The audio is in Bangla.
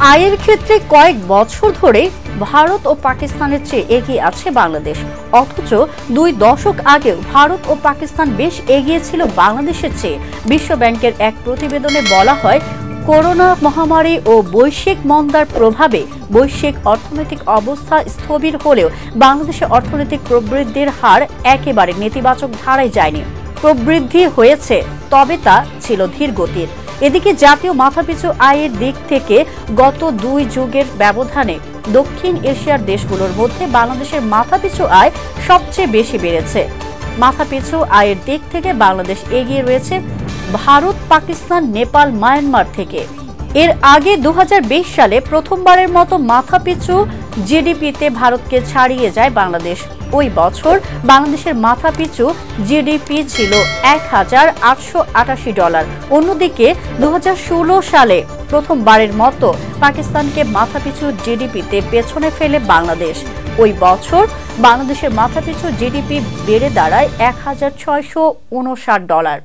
আয়ের ক্ষেত্রে কয়েক বছর ধরে ভারত ও পাকিস্তানের চেয়ে এগিয়ে আছে বাংলাদেশ। অথচ 2 দশক আগেও ভারত ও পাকিস্তান বেশ এগিয়ে ছিল বাংলাদেশের চেয়ে। বিশ্ব ব্যাংকের এক প্রতিবেদনে বলা হয়, করোনা মহামারী ও বৈশ্বিক মন্দার প্রভাবে বৈশ্বিক অর্থনৈতিক অবস্থা স্থবির হলেও বাংলাদেশের অর্থনৈতিক প্রবৃদ্ধির হার একেবারে নেতিবাচক ধারায় যায়নি। প্রবৃদ্ধি হয়েছে, তবে তা ছিল ধীর গতির। এদিকে জাতীয় মাথাপিছু আয়ের দিক থেকে গত 2 যুগের ব্যবধানে দক্ষিণ এশিয়ার দেশগুলোর মধ্যে বাংলাদেশের মাথাপিছু আয় সবচেয়ে বেশি বেড়েছে। মাথাপিছু আয়ের দিক থেকে বাংলাদেশ এগিয়ে রয়েছে ভারত, পাকিস্তান, নেপাল, মায়ানমার থেকে। এর আগে 2020 সালে প্রথমবারের মতো মাথাপিছু জিডিপিতে ভারতকে ছাড়িয়ে যায় বাংলাদেশ। ওই বছর বাংলাদেশের মাথাপিছু জিডিপি ছিল $1,888। অন্যদিকে 2016 সালে প্রথমবারের মতো পাকিস্তানকে মাথাপিছু জিডিপিতে পেছনে ফেলে বাংলাদেশ। ওই বছর বাংলাদেশের মাথাপিছু জিডিপি বেড়ে দাঁড়ায় $1,659।